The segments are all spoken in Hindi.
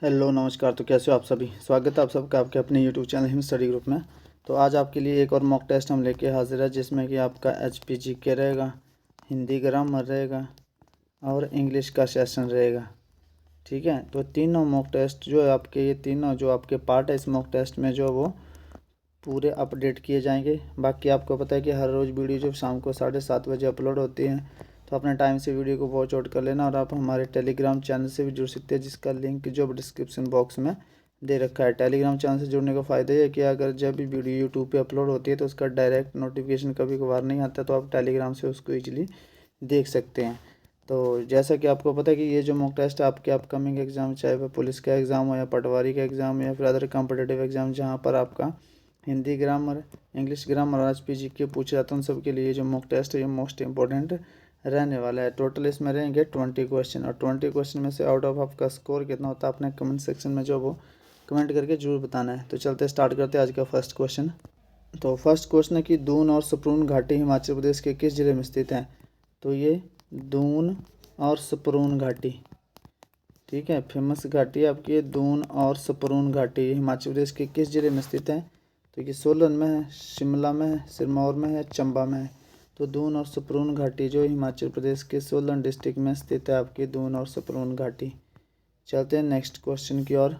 हेलो नमस्कार। तो कैसे हो आप सभी। स्वागत है आप सबका आपके अपने YouTube channel Hind study group में। तो आज आपके लिए एक और मॉक टेस्ट हम लेके हाजिर है, जिसमें कि आपका एचपीजी के रहेगा, हिंदी ग्रामर रहेगा और इंग्लिश का सेशन रहेगा। ठीक है, तो तीनों मॉक टेस्ट जो है आपके, ये तीनों जो आपके पार्ट है इस मॉक टेस्ट में, जो वो पूरे अपडेट किए जाएंगे। बाकी आपको पता है कि हर रोज़ वीडियो जो शाम को 7:30 बजे अपलोड होती है, तो अपने टाइम से वीडियो को वॉच आउट कर लेना। और आप हमारे टेलीग्राम चैनल से भी जुड़ सकते हैं, जिसका लिंक जो डिस्क्रिप्शन बॉक्स में दे रखा है। टेलीग्राम चैनल से जुड़ने का फ़ायदा ये है कि अगर जब भी वीडियो यूट्यूब पे अपलोड होती है तो उसका डायरेक्ट नोटिफिकेशन कभी कभार नहीं आता, तो आप टेलीग्राम से उसको ईजिली देख सकते हैं। तो जैसा कि आपको पता है कि ये जो मॉक टेस्ट है आपके अपकमिंग एग्ज़ाम, चाहे वह पुलिस का एग्ज़ाम हो या पटवारी का एग्ज़ाम या फिर अदर कॉम्पिटेटिव एग्ज़ाम, जहाँ पर आपका हिंदी ग्रामर, इंग्लिश ग्रामर और एचपीजी के पूछे जाते हैं, उन सब के लिए जो मॉक टेस्ट है ये मोस्ट इंपॉर्टेंट रहने वाला है। टोटल इसमें रहेंगे 20 क्वेश्चन, और 20 क्वेश्चन में से आउट ऑफ आपका स्कोर कितना होता है अपने कमेंट सेक्शन में जो वो कमेंट करके जरूर बताना है। तो चलते स्टार्ट करते हैं आज का फर्स्ट क्वेश्चन। तो फर्स्ट क्वेश्चन है कि दून और सपरून घाटी हिमाचल प्रदेश के किस जिले में स्थित है। तो ये दून और सपरून घाटी, ठीक है, फेमस घाटी है आपकी ये दून और सपरून घाटी, हिमाचल प्रदेश के किस जिले में स्थित है। तो ये सोलन में है, शिमला में है, सिरमौर में है, चंबा में है। तो दून और सपरून घाटी जो हिमाचल प्रदेश के सोलन डिस्ट्रिक्ट में स्थित है आपकी दून और सपरून घाटी। चलते हैं नेक्स्ट क्वेश्चन की ओर।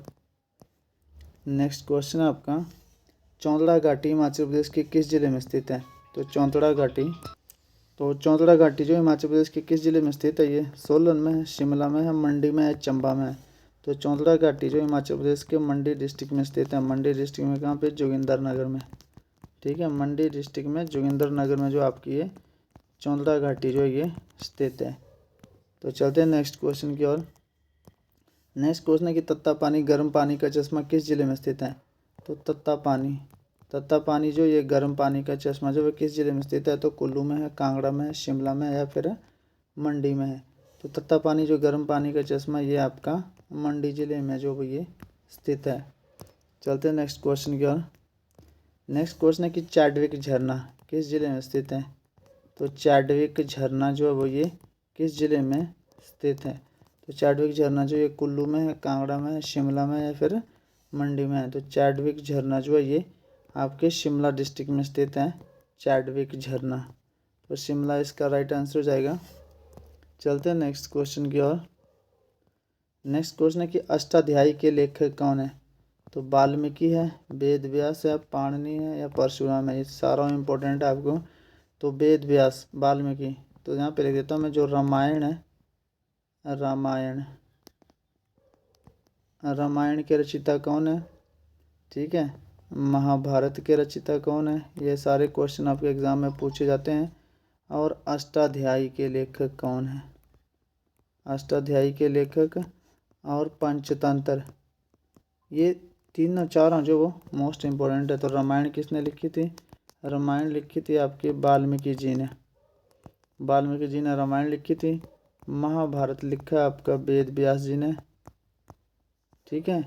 नेक्स्ट क्वेश्चन है आपका, चौंतड़ा घाटी हिमाचल प्रदेश के किस जिले में स्थित है। तो चौंतड़ा घाटी, तो चौंतड़ा घाटी जो हिमाचल प्रदेश के किस जिले में स्थित है, ये सोलन में है, शिमला में है, मंडी में है, चंबा में है। तो चौंतड़ा घाटी जो हिमाचल प्रदेश के मंडी डिस्ट्रिक्ट में स्थित है। मंडी डिस्ट्रिक्ट में कहाँ पे, जोगिंदर नगर में। ठीक है, मंडी डिस्ट्रिक्ट में जोगिंदर नगर में जो आपकी ये चौंतड़ा घाटी जो है ये स्थित है। तो चलते हैं नेक्स्ट क्वेश्चन की ओर। नेक्स्ट क्वेश्चन है कि तत्ता पानी गर्म पानी का चश्मा किस जिले में स्थित है। तो तत्ता पानी जो ये गर्म पानी का चश्मा जो है किस जिले में स्थित है। तो कुल्लू में है, कांगड़ा में है, शिमला में है या फिर मंडी में है। तो तत्ता पानी जो गर्म पानी का चश्मा ये आपका मंडी जिले में जो ये स्थित है। चलते हैं नेक्स्ट क्वेश्चन की ओर। नेक्स्ट क्वेश्चन है कि चैडविक झरना किस जिले में स्थित है। तो चैडविक झरना जो है वो ये किस जिले में स्थित है। तो चैडविक झरना जो ये कुल्लू में है, कांगड़ा में है, शिमला में है या फिर मंडी में है। तो चैडविक झरना जो है ये आपके शिमला डिस्ट्रिक्ट में स्थित है, चैडविक झरना। तो शिमला इसका राइट आंसर हो जाएगा। चलते हैं नेक्स्ट क्वेश्चन की ओर। नेक्स्ट क्वेश्चन है कि अष्टाध्यायी के लेखक कौन है। तो वाल्मीकि है, वेद व्यास है, पाणिनि है या परशुराम है। ये सारा इंपॉर्टेंट है आपको। तो वेद व्यास, वाल्मीकि। तो यहाँ पे लिख देता हूँ मैं, जो रामायण है, रामायण के रचिता कौन है। ठीक है, महाभारत के रचिता कौन है। ये सारे क्वेश्चन आपके एग्जाम में पूछे जाते हैं। और अष्टाध्यायी के लेखक कौन है, अष्टाध्यायी के लेखक और पंचतंत्र, ये तीनों चारों जो वो मोस्ट इम्पोर्टेंट है। तो रामायण किसने लिखी थी, रामायण लिखी थी आपकी वाल्मीकि जी ने, वाल्मीकि जी ने रामायण लिखी थी। महाभारत लिखा आपका वेद व्यास जी ने। ठीक है,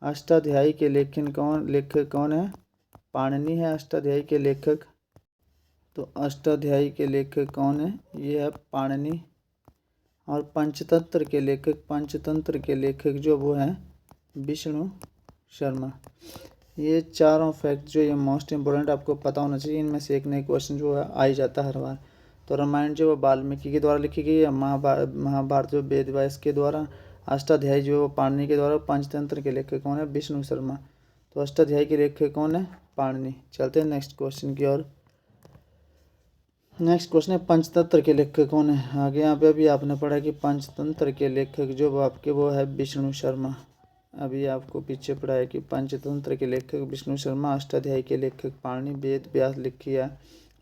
अष्टाध्यायी के लेखक कौन है, पाणिनि है अष्टाध्यायी के लेखक। तो अष्टाध्यायी के लेखक कौन है, ये है पाणिनि। और पंचतंत्र के लेखक जो वो हैं विष्णु शर्मा। ये चारों फैक्ट जो ये मोस्ट इंपॉर्टेंट आपको पता होना चाहिए। इनमें से एक नए क्वेश्चन जो है आ ही जाता है हर बार। तो रामायण जो है वाल्मीकि के द्वारा लिखी गई है, महाभारत जो वेद व्यास के द्वारा, अष्टाध्यायी जो है पाणिनि के द्वारा, पंचतंत्र के लेखक कौन है, विष्णु शर्मा। तो अष्टाध्यायी के लेखक कौन है, पाणिनि। चलते हैं नेक्स्ट क्वेश्चन की ओर। नेक्स्ट क्वेश्चन है पंचतंत्र के लेखक कौन है। आगे यहाँ पे अभी आपने पढ़ा कि पंचतंत्र के लेखक जो वो आपके वो है विष्णु शर्मा। अभी आपको पीछे पढ़ा है कि पंचतंत्र के लेखक विष्णु शर्मा, अष्टाध्यायी के लेखक पाणिनि, वेद व्यास लिखी है,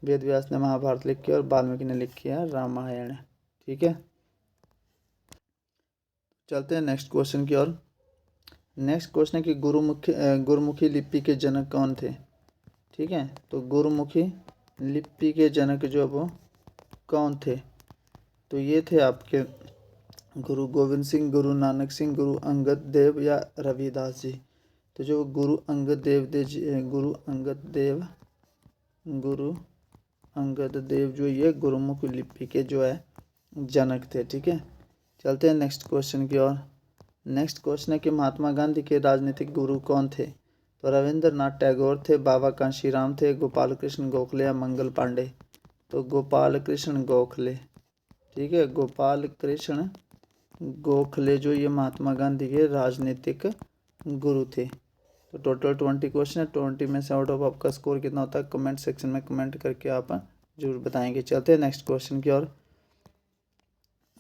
वेद व्यास ने महाभारत लिखी है और वाल्मीकि ने लिखी है रामायण। ठीक है, चलते हैं नेक्स्ट क्वेश्चन की ओर। नेक्स्ट क्वेश्चन है कि गुरुमुखी लिपि के जनक कौन थे। ठीक है, तो गुरुमुखी लिपि के जनक जो वो कौन थे। तो ये थे आपके गुरु गोविंद सिंह, गुरु नानक सिंह, गुरु अंगद देव या रविदास जी। तो जो गुरु अंगद देव जो ये गुरुमुख लिपि के जो है जनक थे। ठीक है, चलते हैं नेक्स्ट क्वेश्चन की ओर। नेक्स्ट क्वेश्चन है कि महात्मा गांधी के राजनीतिक गुरु कौन थे? तो रविंद्रनाथ टैगोर थे, बाबा कांशीराम थे, गोपाल कृष्ण गोखले या मंगल पांडे? तो गोपाल कृष्ण गोखले। ठीक है, गोपाल कृष्ण गोखले जो ये महात्मा गांधी के राजनीतिक गुरु थे। तो टोटल 20 क्वेश्चन है। 20 में से आउट ऑफ आपका स्कोर कितना होता है कमेंट सेक्शन में कमेंट करके आप जरूर बताएंगे। चलते हैं नेक्स्ट क्वेश्चन की ओर।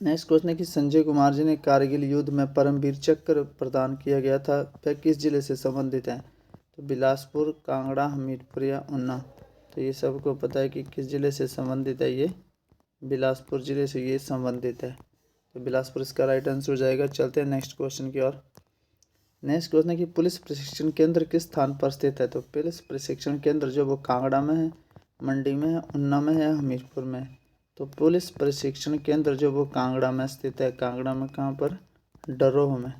नेक्स्ट क्वेश्चन है कि संजय कुमार जी ने कारगिल युद्ध में परमवीर चक्र प्रदान किया गया था, वह किस जिले से संबंधित है? तो बिलासपुर, कांगड़ा, हमीरपुर या ऊना? तो ये सबको पता है कि किस जिले से संबंधित है, ये बिलासपुर जिले से ये संबंधित है। तो बिलासपुर इसका राइट आंसर हो जाएगा। चलते हैं नेक्स्ट क्वेश्चन की ओर। नेक्स्ट क्वेश्चन है कि पुलिस प्रशिक्षण केंद्र किस स्थान पर स्थित है? तो पुलिस प्रशिक्षण केंद्र जो वो कांगड़ा में है, मंडी में है, ऊना में है, हमीरपुर में है? तो पुलिस प्रशिक्षण केंद्र जो वो कांगड़ा में स्थित है। कांगड़ा में कहाँ पर? डरोह में।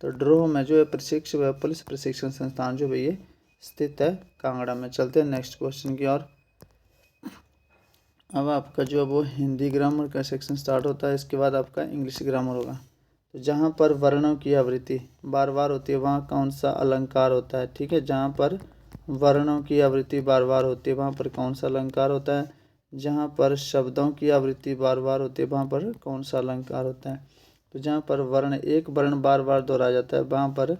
तो डरोह में जो है पुलिस प्रशिक्षण संस्थान जो है ये स्थित है कांगड़ा में। चलते हैं नेक्स्ट क्वेश्चन की ओर। अब आपका जो वो हिंदी ग्रामर का सेक्शन स्टार्ट होता है, इसके बाद आपका इंग्लिश ग्रामर होगा। तो जहाँ पर वर्णों की आवृत्ति बार बार होती है वहाँ कौन सा अलंकार होता है? ठीक है, जहाँ पर वर्णों की आवृत्ति बार बार होती है वहाँ पर कौन सा अलंकार होता है? जहाँ पर शब्दों की आवृत्ति बार बार होती है वहाँ पर कौन सा अलंकार होता है? तो जहाँ पर एक वर्ण बार बार दोहराया जाता है वहाँ पर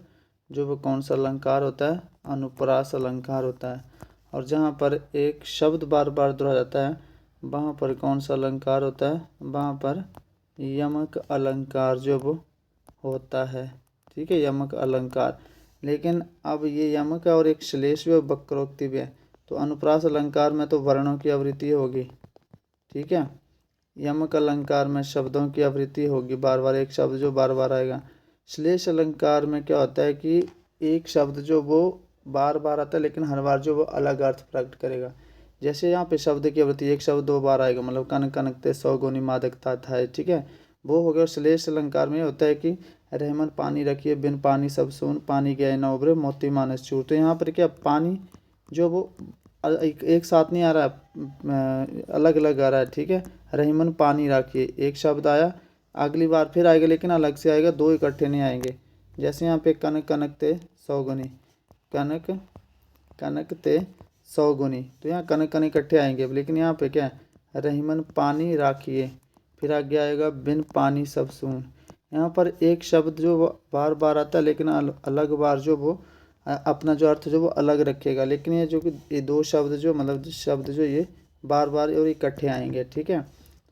जो वो कौन सा अलंकार होता है? अनुप्रास अलंकार होता है। और जहाँ पर एक शब्द बार बार दोहराया जाता है वहाँ पर कौन सा अलंकार होता है? वहाँ पर यमक अलंकार जो वो होता है। ठीक है, यमक अलंकार। लेकिन अब ये यमक है और एक श्लेष भी और वक्रोक्ति भी है। तो अनुप्रास अलंकार में तो वर्णों की आवृत्ति होगी। ठीक है, यमक अलंकार में शब्दों की आवृत्ति होगी, बार बार एक शब्द जो बार बार आएगा। श्लेष अलंकार में क्या होता है कि एक शब्द जो वो बार बार आता है लेकिन हर बार जो वो अलग अर्थ प्रकट करेगा। जैसे यहाँ पे शब्द की आवृत्ति एक शब्द 2 बार आएगा, मतलब कनक कनकते सौ गुनी मादकता था। ठीक है, वो हो गया। श्लेष अलंकार में होता है कि रहमन पानी रखिए बिन पानी सब सून, पानी गए न उभरे मोती मानस चूर। तो यहाँ पर क्या पानी जो वो एक साथ नहीं आ रहा है, अलग अलग आ रहा है। ठीक है, रहीमन पानी रखिए एक शब्द आया, अगली बार फिर आएगा लेकिन अलग से आएगा, 2 इकट्ठे नहीं आएंगे। जैसे यहाँ पे कनक कनकते सौ गुनी, कनक कनकते सौ गुनी, तो यहाँ कनक कनक इकट्ठे आएंगे। लेकिन यहाँ पे क्या है? रहीमन पानी राखिए, फिर आगे आएगा बिन पानी सब सून। यहाँ पर एक शब्द जो बार बार आता है लेकिन अलग बार जो वो अपना जो अर्थ जो वो अलग रखेगा। लेकिन ये जो कि ये 2 शब्द जो मतलब शब्द जो ये बार बार और इकट्ठे आएंगे। ठीक है,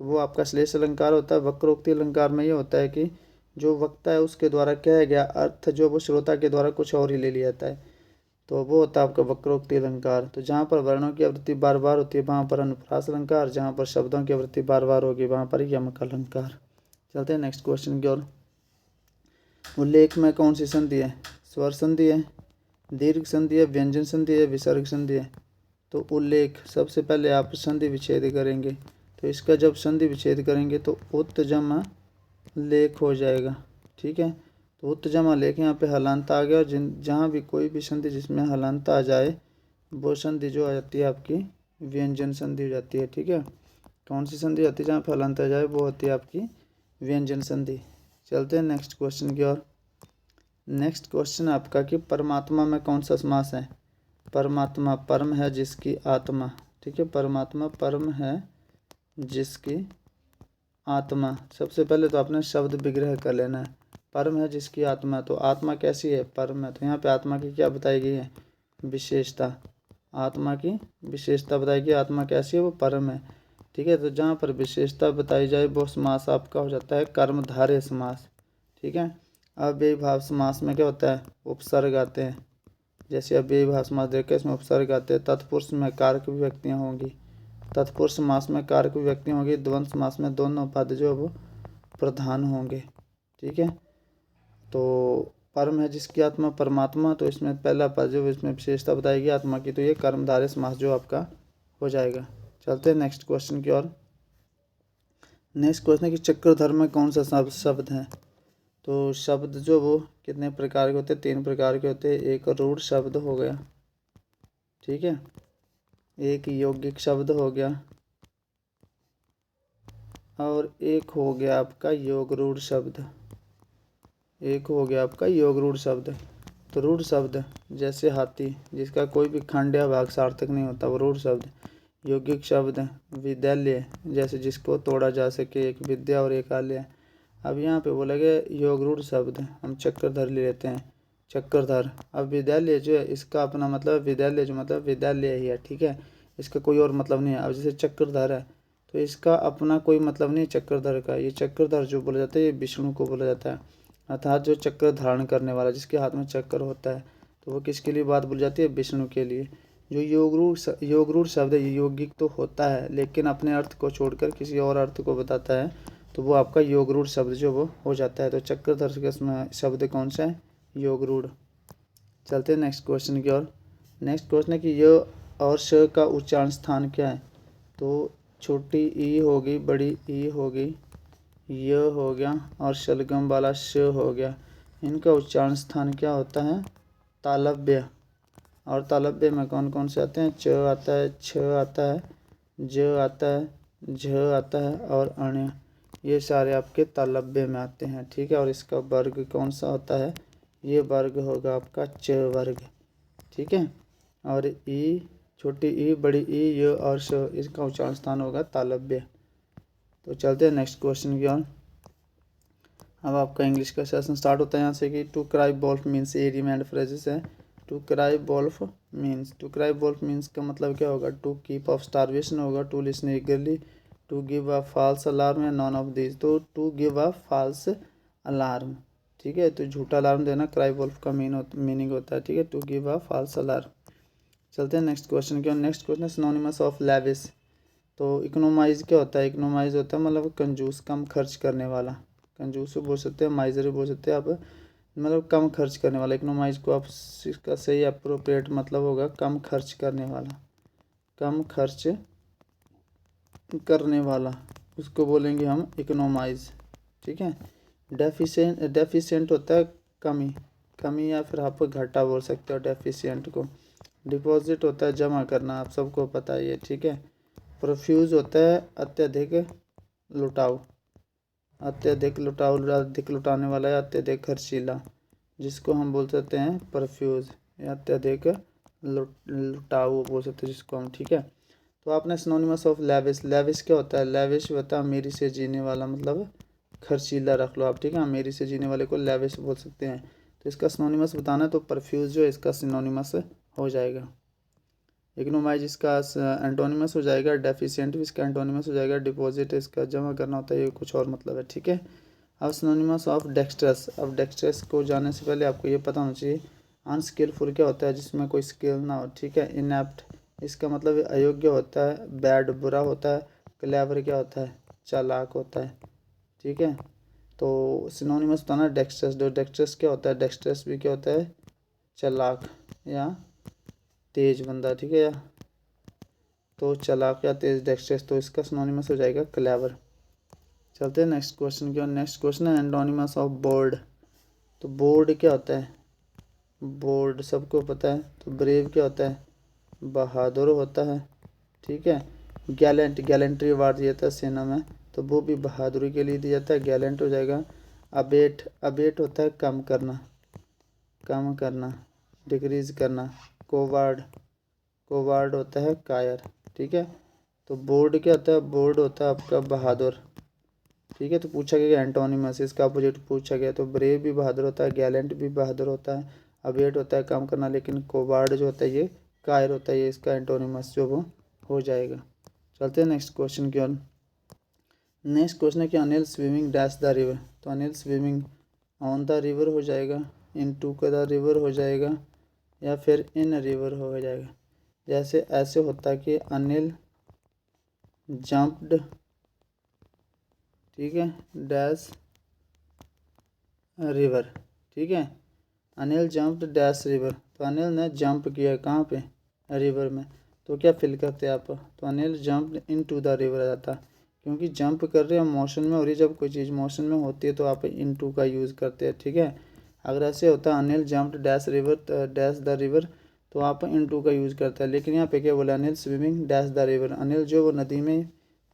तो वो आपका श्लेष अलंकार होता है। वक्रोक्ति अलंकार में ये होता है कि जो वक्ता है उसके द्वारा कहा गया अर्थ जो वो श्रोता के द्वारा कुछ और ही ले लिया जाता है, तो वो होता है आपका वक्रोक्ति अलंकार। तो जहाँ पर वर्णों की आवृत्ति बार बार होती है वहाँ पर अनुप्रास अलंकार, जहाँ पर शब्दों की आवृत्ति बार बार होगी वहाँ पर यमक अलंकार। चलते हैं नेक्स्ट क्वेश्चन की ओर। उल्लेख में कौन सी संधि है? स्वर संधि है, दीर्घ संधि है, व्यंजन संधि है, विसर्ग संधि है? तो उल्लेख, सबसे पहले आप संधि विच्छेद करेंगे, तो इसका जब संधि विच्छेद करेंगे तो उत जमा लेख हो जाएगा। ठीक है, तो उत जमा लेख यहाँ पे हलांत आ गया, और जहाँ भी कोई भी संधि जिसमें हलांत आ जाए वो संधि जो आ जाती है आपकी व्यंजन संधि हो जाती है। ठीक है, कौन सी संधि आती है जहाँ पे हलांत आ जाए? वो होती है आपकी व्यंजन संधि। चलते हैं नेक्स्ट क्वेश्चन की ओर। नेक्स्ट क्वेश्चन आपका कि परमात्मा में कौन सा समास है? परमात्मा परम है जिसकी आत्मा। ठीक है, परमात्मा परम है जिसकी आत्मा। सबसे पहले तो आपने शब्द विग्रह कर लेना है। परम है जिसकी आत्मा, तो आत्मा कैसी है? परम है। तो यहाँ पे आत्मा की क्या बताई गई है? विशेषता। आत्मा की विशेषता बताई गई, आत्मा कैसी है? वो परम है। ठीक है, तो जहाँ पर विशेषता बताई जाए वो समास आपका हो जाता है कर्मधारय समास। ठीक है, अव्ययी भाव समास में क्या होता है? उपसर्ग आते हैं। जैसे अव्ययी भाव समास देखिए, इसमें उपसर्ग आते हैं। तत्पुरुष में कारक विभक्तियाँ होंगी, तत्पुरुष समास में कारक विभक्तियाँ होंगी, द्वंद्व समास में दोनों पद जो वो प्रधान होंगे। ठीक है, तो परम है जिसकी आत्मा परमात्मा, तो इसमें पहला पद जो इसमें विशेषता बताएगी आत्मा की, तो ये कर्मधारय समास जो आपका हो जाएगा। चलते हैं नेक्स्ट क्वेश्चन की ओर। नेक्स्ट क्वेश्चन है कि चक्रधर में कौन सा शब्द है? तो शब्द जो वो कितने प्रकार के होते हैं? 3 प्रकार के होते हैं। एक रूढ़ शब्द हो गया, ठीक है, एक यौगिक शब्द हो गया, और एक हो गया आपका योग रूढ़ शब्द। एक हो गया आपका योग रूढ़ शब्द। तो रूढ़ शब्द जैसे हाथी, जिसका कोई भी खंड या भाग सार्थक नहीं होता, वो रूढ़ शब्द। यौगिक शब्द विद्यालय, जैसे जिसको तोड़ा जा सके, एक विद्या और एक आलय। अब यहाँ पे बोला गया योग रूढ़ शब्द, हम चक्रधर ले लेते हैं, चक्रधर। अब विद्यालय जो है इसका अपना मतलब, विद्यालय जो मतलब विद्यालय ही है, ठीक है, इसका कोई और मतलब नहीं है। अब जैसे चक्रधर है तो इसका अपना कोई मतलब नहीं है चक्रधर का। ये चक्रधर जो बोला जाता है ये विष्णु को बोला जाता है, अर्थात जो चक्र धारण करने वाला, जिसके हाथ में चक्र होता है, तो वो किसके लिए बात बोली जाती है, विष्णु के लिए। जो योग रूढ़ शब्द है ये यौगिक तो होता है लेकिन अपने अर्थ को छोड़कर किसी और अर्थ को बताता है, तो वो आपका योग रूढ़ शब्द जो वो हो जाता है। तो चक्रधर का शब्द कौन सा है, योग रूढ़। चलते हैं नेक्स्ट क्वेश्चन की ओर। नेक्स्ट क्वेश्चन है कि य और श का उच्चारण स्थान क्या है। तो छोटी ई होगी, बड़ी ई होगी, य हो गया और शलगम वाला श हो गया। इनका उच्चारण स्थान क्या होता है, तालव्य। और तालव्य में कौन कौन से आते हैं, च आता है, छ आता है, ज आता है, झ आता है और अण्य, ये सारे आपके तालव्य में आते हैं, ठीक है। और इसका वर्ग कौन सा होता है, ये वर्ग होगा आपका च वर्ग, ठीक है। और ई, छोटी ई, बड़ी ई, य और श, इसका उच्चारण स्थान होगा तालव्य। तो चलते हैं नेक्स्ट क्वेश्चन की ओर। अब आपका इंग्लिश का सेशन स्टार्ट होता है यहाँ से कि टू क्राई वोल्फ मीन्स, ये रिमाइंड फ्रेजेस है। To cry wolf means, to cry wolf means का मतलब क्या होगा, टू कीप ऑफ स्टारवेशन होगा, to listen eagerly, to give a false alarm या नॉन ऑफ दिस। तो to give a false alarm, ठीक है, तो झूठा अलार्म देना क्राई वोल्फ का मीनिंग होता है, ठीक है, to give a false alarm. चलते हैं नेक्स्ट क्वेश्चन की। नेक्स्ट क्वेश्चन है सिनोनिमस ऑफ लैविश। तो इकोनोमाइज क्या होता है, इकोनोमाइज होता है मतलब कंजूस, कम खर्च करने वाला, कंजूस बोल सकते हैं, माइजर बोल सकते हैं आप, मतलब कम खर्च करने वाला। इकोनोमाइज को आप, इसका सही अप्रोप्रिएट मतलब होगा कम खर्च करने वाला, कम खर्च करने वाला, उसको बोलेंगे हम इकोनोमाइज, ठीक है। डेफिशिएंट होता है कमी, कमी या फिर आप घाटा बोल सकते हो डेफिशिएंट को। डिपॉजिट होता है जमा करना, आप सबको पता ही है, ठीक है। प्रोफ्यूज होता है अत्यधिक लुटाव, अत्यधिक लुटाव, अधिक लुटाने वाला है, अत्यधिक खर्चीला, जिसको हम बोल सकते हैं परफ्यूज, या अत्यधिक लुटाऊ बोल सकते हैं जिसको हम, ठीक है। तो आपने सिनोनिमस ऑफ लैविश, लैविश क्या होता है, लैविश होता है अमीरी से जीने वाला, मतलब खर्चीला रख लो आप, ठीक है, अमीरी से जीने वाले को लैविश बोल सकते हैं। तो इसका सिनोनिमस बताना है तो परफ्यूज जो इसका सिनोनिमस हो जाएगा। इकोनोमाइज इसका एंटोनिमस हो जाएगा, डेफिशिएंट भी इसका एंटोनिमस हो जाएगा, डिपॉजिट इसका जमा करना होता है, ये कुछ और मतलब है, ठीक है। अब सिनोनिमस ऑफ डेक्स्ट्रस। अब डेक्स्ट्रस को जानने से पहले आपको ये पता होना चाहिए अनस्किलफुल क्या होता है, जिसमें कोई स्किल ना हो, ठीक है। इनएप्ट, इसका मतलब अयोग्य होता है, बैड बुरा होता है, क्लेवर क्या होता है, चालाक होता है, ठीक है। तो सिनोनिमस बताना डेक्स्ट्रस, जो डेक्स्ट्रस क्या होता है, डेक्स्ट्रस भी क्या होता है, चालाक या तेज बंदा, ठीक है। या तो चालाक या तेज, डेक्स्ट्रस, तो इसका सिनोनिमस हो जाएगा क्लेवर। चलते हैं नेक्स्ट क्वेश्चन की ओर। नेक्स्ट क्वेश्चन है एंटोनिमस ऑफ बोर्ड। तो बोर्ड क्या होता है, बोर्ड सबको पता है। तो ब्रेव क्या होता है, बहादुर होता है, ठीक है। गैलेंट, गैलेंट्री अवार्ड दिया था सेना में, तो वो भी बहादुरी के लिए दिया जाता है, गैलेंट हो जाएगा। अबेट, अबेट होता है कम करना, कम करना, डिक्रीज करना। कोवार्ड, कोवार्ड होता है कायर, ठीक है। तो बोर्ड क्या होता है, बोर्ड होता है आपका बहादुर, ठीक है। तो पूछा गया एंटोनिमस, इसका अपोजिट पूछा गया, तो ब्रेव भी बहादुर होता है, गैलेंट भी बहादुर होता है, अबेट होता है काम करना, लेकिन कोवार्ड जो होता है ये कायर होता है, ये इसका एंटोनिमस जो वो हो जाएगा। चलते हैं नेक्स्ट क्वेश्चन की ओर। नेक्स्ट क्वेश्चन है कि Anil swimming dash the river. तो Anil swimming on the river हो जाएगा, इन टू का द रिवर हो जाएगा, या फिर इन रिवर हो जाएगा। जैसे ऐसे होता है कि अनिल जंप्ड, ठीक है, डैश रिवर, ठीक है। अनिल जंप्ड डैश रिवर, तो अनिल ने जंप किया कहाँ पे, रिवर में। तो क्या फिल करते हैं आप, तो Anil jumped into the river आ जाता, क्योंकि जंप कर रहे हैं मोशन में, और ये जब कोई चीज़ मोशन में होती है तो आप इन टू का यूज़ करते हैं, ठीक है। अगर ऐसे होता है Anil jumped dash river, dash the river, तो आप इन टू का यूज़ करते हैं। लेकिन यहाँ पे क्या बोला, Anil swimming dash the river, Anil जो वो नदी में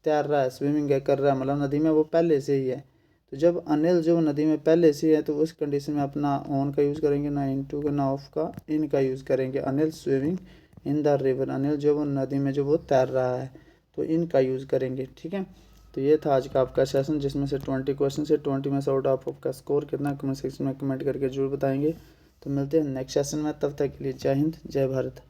तैर रहा है, स्विमिंग कर रहा है, मतलब नदी में वो पहले से ही है, तो तो जब अनिल जो नदी में पहले से है तो उस कंडीशन में अपना ऑन का यूज़ करेंगे, ना इनटू का ना ऑफ का, इन का यूज़ करेंगे। Anil swimming in the river, Anil जो वो नदी में जो वो तैर रहा है, तो इन का यूज़ करेंगे। ठीक है, तो ये था आज का आपका सेशन, जिसमें से 20 क्वेश्चन से 20 में से आउट ऑफ आपका स्कोर कितना कमेंट सेक्शन में कमेंट करके जरूर बताएंगे। तो मिलते हैं नेक्स्ट सेशन में, तब तक के लिए जय हिंद जय भारत।